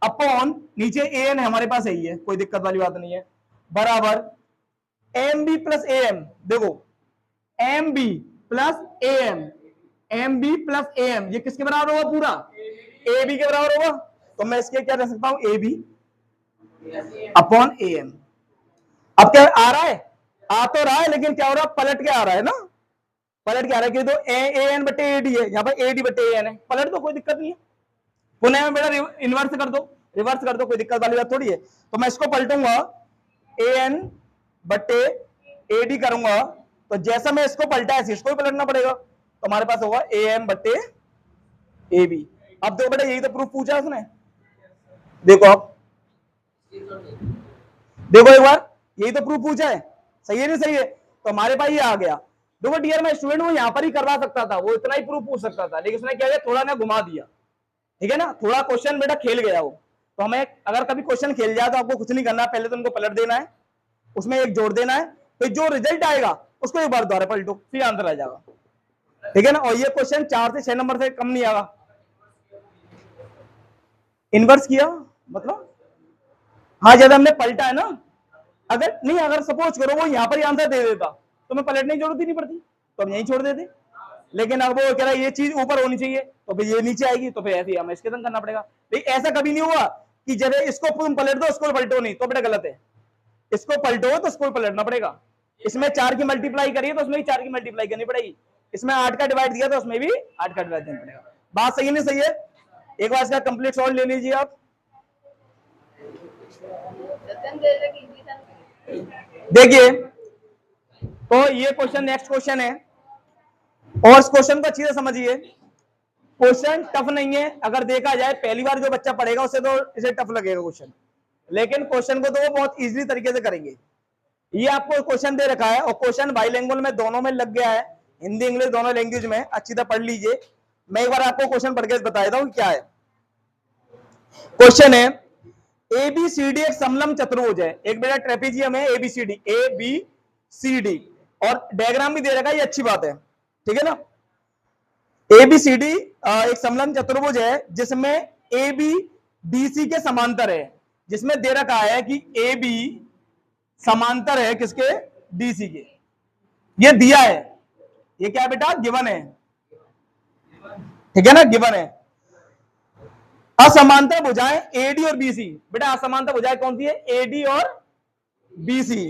अपॉन नीचे ए एन हमारे पास यही है, कोई दिक्कत वाली बात नहीं है, बराबर M B plus A M. देखो M B plus A M, M B plus A M ये किसके बराबर होगा, पूरा ए बी के बराबर होगा। तो मैं इसके क्या रख सकता हूं, A B upon A M. अब क्या आ रहा है, आ तो रहा है, लेकिन क्या हो रहा है, पलट के आ रहा है ना, पलट के आ रहा है कि तो ए एन बटे ए डी है, यहाँ पर ए डी बटे ए एन है, पलट दो कोई दिक्कत नहीं है। पुनः में बेटा इन्वर्स कर दो, रिवर्स कर दो, कोई दिक्कत वाली बात थोड़ी है। तो मैं इसको पलटूंगा, ए एन बटे ए डी करूंगा, तो जैसा मैं इसको पलटा है इसको भी पलटना पड़ेगा, तो हमारे पास होगा ए एम बटे ए बी। अब देखो बेटा यही तो प्रूफ पूछा उसने, देखो आप देखो एक बार, यही तो प्रूफ पूछा है, सही है नहीं सही है? तो हमारे पास ये आ गया। देखो डियर माय स्टूडेंट, वो यहां पर ही करवा सकता था, वो इतना ही प्रूफ पूछ सकता था, लेकिन उसने क्या किया, थोड़ा ना घुमा दिया, ठीक है ना, थोड़ा क्वेश्चन बेटा खेल गया वो। तो हमें अगर कभी क्वेश्चन खेल जाए तो आपको कुछ नहीं करना, पहले तो उनको पलट देना है, उसमें एक जोड़ देना है, तो जो रिजल्ट आएगा उसको एक बार दोबारा पलटो, फिर आंसर आ जाएगा, ठीक है ना। और ये क्वेश्चन 4 से 6 नंबर से कम नहीं आएगा। इन्वर्स किया मतलब, हाँ जब हमने पलटा है ना, अगर नहीं, अगर सपोज करो वो यहां पर ही आंसर दे देता तो मैं पलटने की जरूरत ही नहीं पड़ती, तो हम यहीं छोड़ देते। लेकिन अब वो कह रहा है ये चीज ऊपर होनी चाहिए, तो फिर ये नीचे आएगी, तो फिर ऐसे ही हमें इसके संग करना पड़ेगा। लेकिन ऐसा कभी नहीं हुआ कि जब इसको तुम पलट दो उसको पलटो नहीं, तो बेटा गलत है। इसको पलटो तो इसको पलटना पड़ेगा। इसमें 4 की मल्टीप्लाई करिए तो उसमें भी 4 की मल्टीप्लाई करनी पड़ेगी, इसमें 8 का डिवाइड दिया तो उसमें भी 8 का डिवाइड देना पड़ेगा। बात सही नहीं सही है? एक बार इसका कंप्लीट सॉल्व ले लीजिए आप। देखिए तो ये क्वेश्चन नेक्स्ट क्वेश्चन है, और इस क्वेश्चन को अच्छी से समझिए। क्वेश्चन टफ नहीं है, अगर देखा जाए पहली बार जो बच्चा पढ़ेगा उसे तो इसे टफ लगेगा क्वेश्चन, लेकिन क्वेश्चन को तो वो बहुत इजीली तरीके से करेंगे। ये आपको क्वेश्चन दे रखा है और क्वेश्चन बाइलिंगुअल में दोनों में लग गया है, हिंदी इंग्लिश दोनों लैंग्वेज में, अच्छी तरह पढ़ लीजिए। मैं एक बार आपको क्वेश्चन पढ़ के बता देता हूं क्या है। क्वेश्चन है ए बी सी डी एक समलंब चतुर्भुज है, एक बेटा ट्रेपेजियम है, ए बी सी डी, और डायग्राम भी दे रखा है, ये अच्छी बात है, ठीक है ना। ए बी सी डी एक समलंब चतुर्भुज है जिसमें ए बी डी सी के समांतर है, जिसमें दे रखा है कि ए बी समांतर है किसके, डी सी के, ये दिया है, ये क्या है बेटा, गिवन है, ठीक है ना, गिवन है। असमांतर भुजाएं एडी और बीसी, बेटा असमांतर भुजाएं कौन सी है, एडी और बीसी।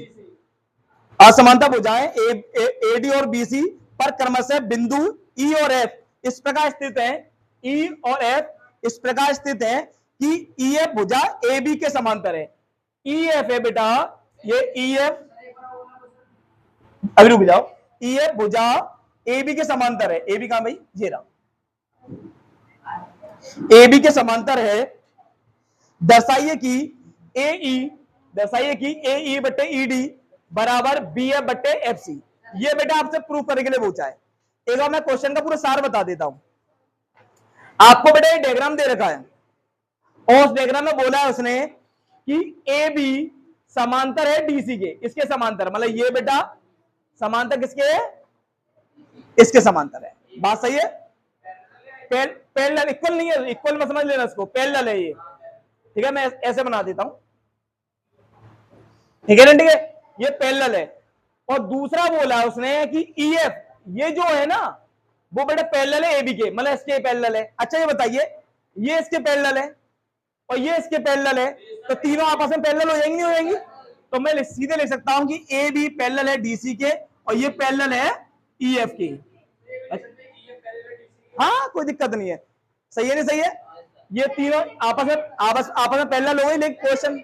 असमांतर भुजाएं एडी और बीसी पर क्रमशः बिंदु ई और एफ इस प्रकार स्थित है, ई और एफ इस प्रकार स्थित है कि ई एफ भुजा ए बी के समांतर है। ई एफ है बेटा, ये ई एफ, अभी रुक जाओ, ई एफ भुजा ए बी के समांतर है, ए बी कहां भाई, ये रहा, ए बी के समांतर है। दर्शाइए कि ए ई बटे ई डी बराबर बी एफ बटे एफ सी। ये बेटा आपसे प्रूफ करने के लिए पूछा है। एक बार मैं क्वेश्चन का पूरा सार बता देता हूं आपको। बेटा ये डायग्राम दे रखा है और उस डायग्राम में बोला है उसने कि ए बी समांतर है डीसी के, इसके समांतर, मतलब ये बेटा समांतर किसके है, इसके समांतर है। बात सही है? पैरेलल इक्वल नहीं है, इक्वल में समझ लेना इसको, पैरेलल है ये, ठीक है। मैं ऐसे बना देता हूं, ठीक है ना, ठीक है, ये पैरेलल है। और दूसरा बोला उसने कि EF ये जो है ना वो बेटा पैरेलल है AB के, मतलब इसके पैरेलल है। अच्छा ये बताइए, ये इसके पैरेलल है और ये इसके पैरेलल है, तो तीनों आपस में पैरेलल हो जाएंगी, नहीं हो जाएंगी? तो मैं सीधे लिख सकता हूं कि AB पैरेलल है DC के और ये पैरेलल है EF के। हाँ कोई दिक्कत नहीं है, सही है, नहीं सही है? ये तीनों आपस में पैरेलल हो गई, लेकिन क्वेश्चन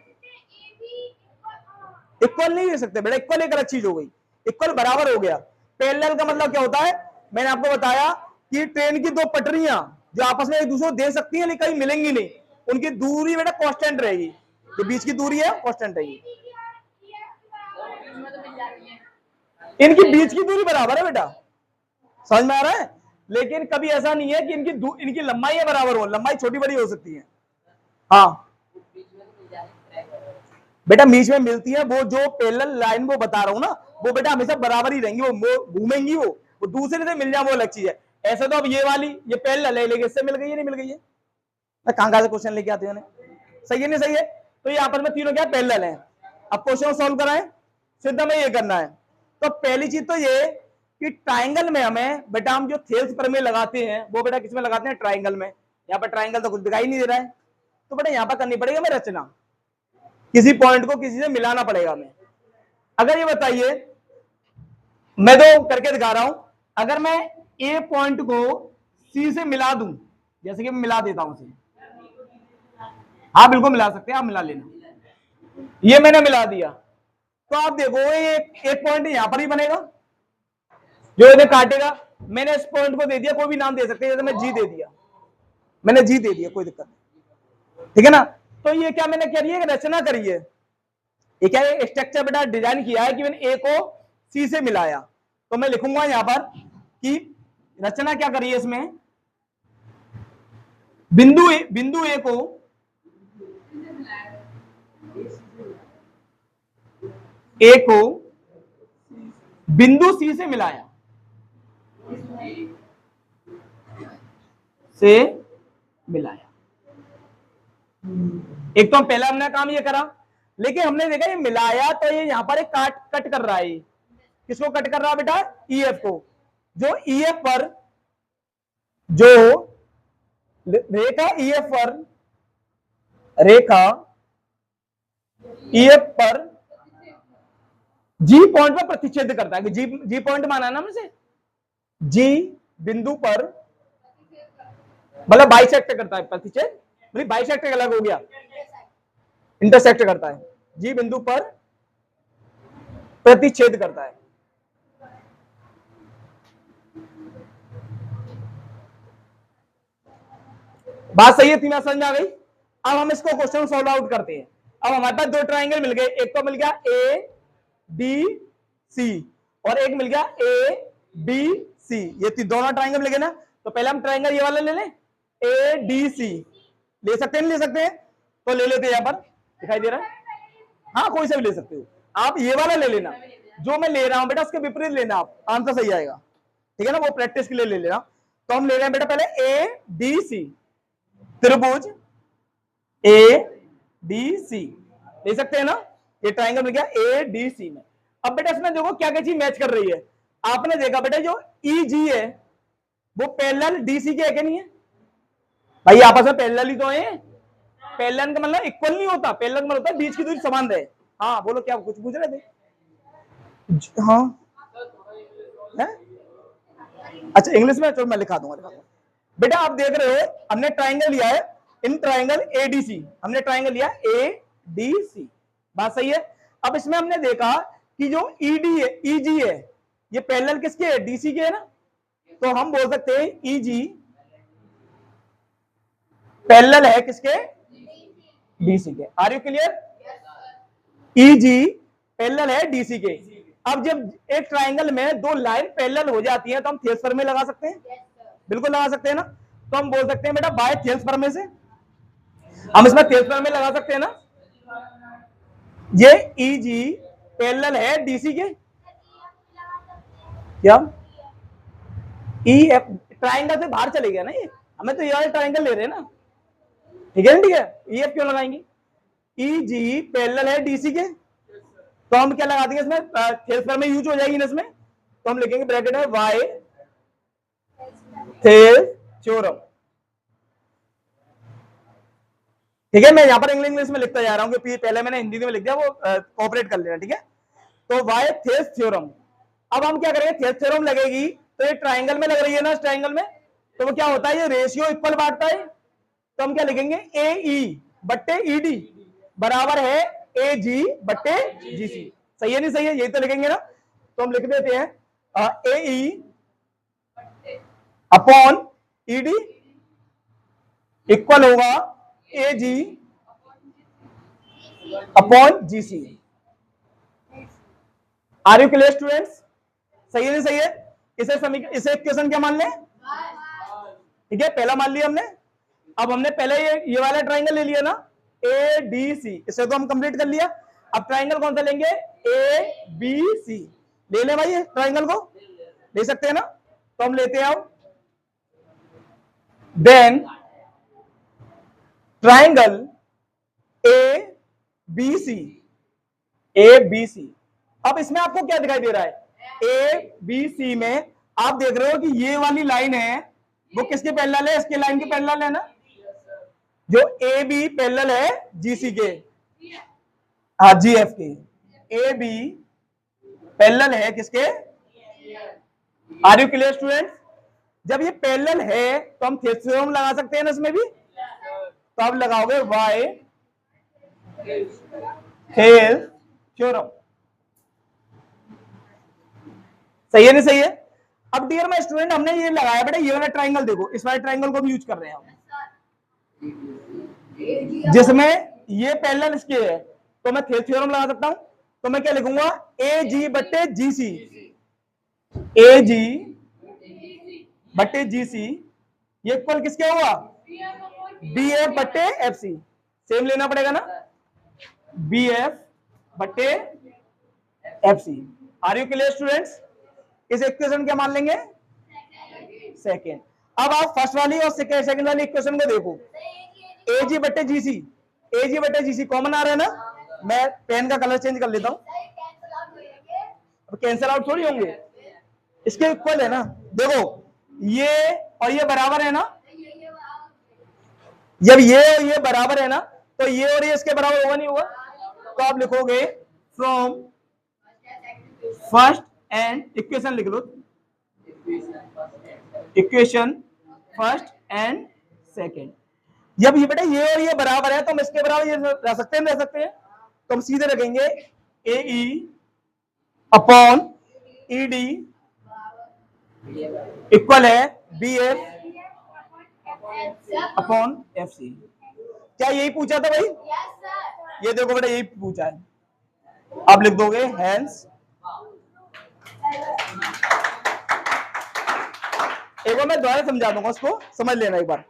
इक्वल नहीं ले सकते बेटा, इक्वल एक अलग चीज हो गई, इक्वल बराबर हो गया। पैरेलल का मतलब क्या होता है, मैंने आपको बताया कि ट्रेन की दो पटरियां जो आपस में एक दूसरे को दे सकती हैं लेकिन कहीं मिलेंगी नहीं, उनकी दूरी बेटा कांस्टेंट रहेगी, जो बीच की दूरी है कांस्टेंट रहेगी। इनकी बीच की दूरी बराबर है बेटा, समझ में आ रहा है? लेकिन कभी ऐसा नहीं है कि इनकी लंबाई बराबर हो, लंबाई छोटी बड़ी हो सकती है। हाँ बेटा बीच में मिलती है, वो जो पैरेलल लाइन वो बता रहा हूं ना, वो बेटा हमेशा बराबर ही रहेंगी, वो घूमेंगी, वो दूसरे से मिल जाए वो अलग चीज है। ऐसे तो अब ये वाली ये पैरेलल है लेकिन इससे मिल गई है, नहीं मिल गई है? कहां से क्वेश्चन लेके आते हैं, सही है नहीं सही है? तो यहाँ पर में तीनों क्या पैरेलल है। अब क्वेश्चन सॉल्व कराएं, सीधा में ये करना है। तो पहली चीज तो ये कि ट्राइंगल में हमें बेटा हम जो थेल्स प्रमेय लगाते हैं वो बेटा किसमें लगाते हैं, ट्राइंगल में। यहाँ पर ट्राइंगल तो कुछ दिखाई नहीं दे रहा है, तो बेटा यहाँ पर करनी पड़ेगी हमें रचना, किसी पॉइंट को किसी से मिलाना पड़ेगा हमें। अगर ये बताइए, मैं तो करके दिखा रहा हूं, अगर मैं ए पॉइंट को सी से मिला दूं, जैसे कि मैं मिला देता हूं उसे, हाँ बिल्कुल मिला सकते हैं, आप मिला लेना, ये मैंने मिला दिया, तो आप देखो ये एक पॉइंट यहां पर ही बनेगा जो इन्हें काटेगा। मैंने इस पॉइंट को दे दिया, कोई भी नाम दे सकते हैं, जैसे मैं जी दे दिया, मैंने जी दे दिया, कोई दिक्कत नहीं, ठीक है ना। तो ये क्या मैंने करी है, रचना करी है, ये क्या है स्ट्रक्चर बेटा डिजाइन किया है कि मैंने ए को सी से मिलाया। तो मैं लिखूंगा यहां पर कि रचना क्या करी है इसमें, बिंदु ए को बिंदु सी से मिलाया, एक तो पहला हमने काम ये करा, लेकिन हमने देखा ये मिलाया तो ये यहां पर एक कट कर रहा है, किसको कट कर रहा है बेटा, EF को। जो EF पर जो रेखा EF पर G पॉइंट पर प्रतिच्छेद करता है, जी पॉइंट माना ना हमसे, G बिंदु पर मतलब बाइसेक्ट करता है, प्रतिच्छेद मतलब बाइसेक्ट अलग हो गया, इंटरसेक्ट करता है, जी बिंदु पर प्रतिच्छेद करता है। बात सही है, तीन समझ में आ गई। अब हम इसको क्वेश्चन सॉल्व आउट करते हैं। अब हमारे पास दो ट्राइंगल मिल गए, एक तो मिल गया ADC और एक मिल गया ABC, ये दोनों ट्राइंगल मिल गए ना। तो पहले हम ट्राइंगल ये वाला ले लें, ADC ले सकते हैं, नहीं ले सकते हैं? तो ले लेते हैं, यहां पर दिखाई दे रहा है, हाँ कोई सा भी ले सकते हो आप, ये वाला ले लेना जो मैं ले रहा हूं बेटा, उसके विपरीत लेना, आप आंसर सही आएगा, ठीक है ना, वो प्रैक्टिस के लिए ले लेना। तो हम ले रहे हैं बेटा पहले ADC, त्रिभुज ADC ले सकते हैं ना, ये ट्राइंगल मिल गया ADC में। अब बेटा इसमें देखो क्या क्या चीज मैच कर रही है, आपने देखा बेटा जो EG है वो पैरेलल DC के है कि नहीं है भाई, आपस में पैरेलल ही तो है। पैरेलल का मतलब इक्वल नहीं होता, पैरेलल का मतलब होता है बीच की दूरी समान रहे। हाँ बोलो, क्या कुछ पूछ रहे थे? हाँ है? अच्छा इंग्लिश में, चलो मैं लिखा दूंगा। बेटा आप देख रहे हो हमने ट्राइंगल लिया है, इन ट्राइंगल ADC, हमने ट्राइंगल लिया ADC, बात सही है। अब इसमें हमने देखा कि जो EG है ये पैरेलल किसके है, DC के है ना, तो हम बोल सकते हैं EG पैरेलल है किसके, DC के। Are you clear? EG parallel है DC के। अब जब एक ट्राइंगल में दो लाइन पैरेलल हो जाती है तो हम थेल्स प्रमेय लगा सकते हैं, बिल्कुल लगा सकते हैं ना। तो हम बोल सकते हैं बेटा बाय थेल्स प्रमेय से, हम इसमें थेल्स प्रमेय लगा सकते हैं ना। ये EG पैरेलल है DC के, क्या EF ट्राइंगल से बाहर चले गया ना ये, हमें तो ये वाला ट्राइंगल ले रहे हैं ना, ठीक है ना, ठीक है। ई एफ क्यों लगाएंगे, ई जी पैरेलल है डीसी के, तो हम क्या लगा देंगे इसमें, थेल्स में यूज हो जाएगी ना इसमें, तो हम लिखेंगे ब्रैकेट में वाई थेल्स थ्योरम, ठीक है। मैं यहां पर इंग्लिश में लिखता जा रहा हूं कि पहले मैंने हिंदी में लिख दिया, वो कोऑपरेट कर लेना, ठीक है। तो वाई थेल्स थ्योरम, अब हम क्या करेंगे, थेल्स थ्योरम लगेगी तो ये ट्राइंगल में लग रही है ना, इस ट्राइंगल में, तो वो क्या होता है, ये रेशियो इक्वल बांटता है, तो हम क्या लिखेंगे, ए ई बट्टे ई डी बराबर है ए जी बट्टे जी सी, सही है नहीं सही है, यही तो लिखेंगे ना, तो हम लिख देते हैं A E upon E D equal होगा A G upon G C. Are you clear students, सही है नहीं सही है, इसे इक्वेशन क्या मान लें, ठीक है, पहला मान लिया हमने। अब हमने पहले ये वाला ट्राइंगल ले लिया ना, ए डी सी, इसे तो हम कंप्लीट कर लिया। अब ट्राइंगल कौन सा लेंगे, ए बी सी, ले ले भाई, ट्राइंगल को ले सकते हैं ना, तो हम लेते हैं। अब then triangle A B C, A B C, अब इसमें आपको क्या दिखाई दे रहा है, ए बी सी में आप देख रहे हो कि ये वाली लाइन है वो किसके पैरेलल है, इसके लाइन के पैरेलल है ना, जो ए बी पैरेलल है जीसी के, हाँ जी एफ के, ए बी पैरेलल है किसके, आर यू क्लियर स्टूडेंट। जब ये पैरेलल है तो हम थेल्स थ्योरम लगा सकते हैं ना इसमें भी, तो आप लगाओगे वाई थेल्स थ्योरम, सही है नहीं सही है। अब डियर माय स्टूडेंट, हमने ये लगाया बेटा, ये वाला ट्राइंगल देखो, इस वाले ट्राइंगल को भी यूज कर रहे हैं हम, जिसमें ये पैरेलल इसके है, तो मैं थेल्स थ्योरम लगा सकता हूं, तो मैं क्या लिखूंगा, ए जी बट्टे जी सी, ए जी बट्टे जी सी, ये इक्वल किसके हुआ, बी एफ बट्टे एफ सी, सेम लेना पड़ेगा ना, बी एफ बट्टे F C. Are you clear students, इस इक्वेशन क्या मान लेंगे, सेकेंड। अब आप फर्स्ट वाली और सेकेंड वाली इक्वेशन को देखो, ए जी बट्टे जी सी, ए जी बट्टे जी सी कॉमन आ रहा है ना, मैं पेन का कलर चेंज कर लेता हूं, अब कैंसिल आउट थोड़ी होंगे, इसके इक्वल है ना, देखो ये और ये बराबर है ना, जब ये और ये बराबर है ना, तो ये और ये इसके बराबर होगा नहीं होगा, तो आप लिखोगे फ्रॉम फर्स्ट एंड, इक्वेशन लिख लो, इक्वेशन फर्स्ट एंड सेकेंड, जब ये बेटा ये और ये बराबर है तो हम इसके बराबर ये रह सकते हैं, रह सकते हैं, तो हम सीधे रखेंगे A E upon E D equal है B F upon F C. क्या यही पूछा था भाई, ये देखो बेटा यही पूछा है, आप लिख दोगे हैंस, एक बार मैं दोबारा समझा दूंगा उसको, समझ लेना एक बार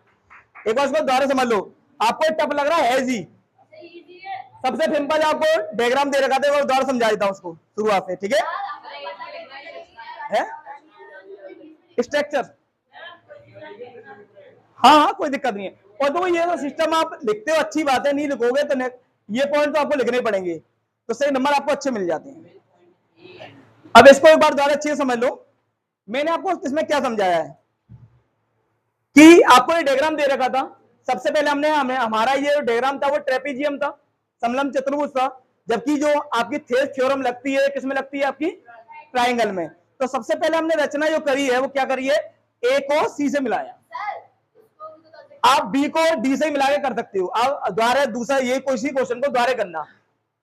उसको दोबारा समझ लो, आपको टफ लग रहा है जी, सबसे सिंपल आपको डायग्राम दे रखा था, दोबारा समझा देता हूं उसको शुरुआत से, ठीक है, स्ट्रक्चर, हाँ कोई दिक्कत नहीं है। और तो ये तो सिस्टम आप लिखते हो अच्छी बात है, नहीं लिखोगे तो ये पॉइंट तो आपको लिखने पड़ेंगे, तो सही नंबर आपको अच्छे मिल जाते हैं। अब इसको एक बार दोबारा अच्छे से समझ लो, मैंने आपको इसमें क्या समझाया है कि आपको ये डायग्राम दे रखा था, सबसे पहले हमने हमारा ये डायग्राम था वो ट्रेपीजियम था, समलंब चतुर्भुज था, जबकि जो आपकी थेल्स थ्योरम लगती है किसमें लगती है, आपकी ट्राइंगल में। तो सबसे पहले हमने रचना जो करी है वो क्या करी है, ए को सी से मिलाया, आप बी को डी से मिला के कर सकते हो, आप द्वारा दूसरा ये कोई क्वेश्चन को द्वारा करना,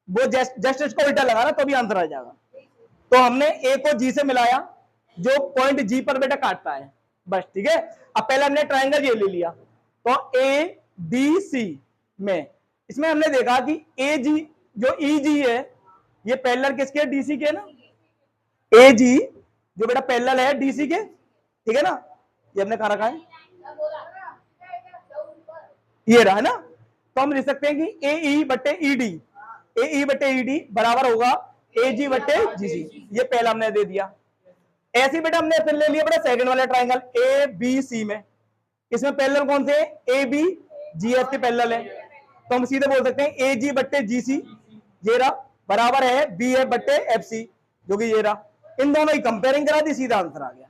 वो जस्ट इसको उल्टा लगाना तो भी आंसर आ जाएगा। तो हमने ए को जी से मिलाया, जो पॉइंट जी पर बेटा काटता है, बस ठीक है। अब पहले हमने ट्राइंगल ये ले लिया, तो ए डी सी में इसमें हमने देखा कि ए जी जो ई जी है ये पैरेलल किसके, डीसी के ना, ए जी जो बेटा पैरेलल है डीसी के, ठीक है ना, ये हमने कहा रखा है, ये रहा है ना, तो हम लिख सकते हैं कि ए ई बट्टे ई डी, ए ई बट्टे ई डी बराबर होगा ए जी बट्टे जी सी, ये पहला हमने दे दिया। ऐसे बेटा हमने फिर ले लिया बेटा सेकंड वाला ट्राइंगल ए बी सी में, इसमें पैरेलल कौन से ए बी जी एफ के पैरेलल है, तो हम सीधे बोल सकते हैं ए जी बट्टे जी सी ये रहा बराबर है बी एफ बट्टे एफ सी जो कि ये रहा। इन दोनों की कंपेयरिंग करा दी, सीधा आंसर आ गया।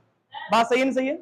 बात सही है, सही है।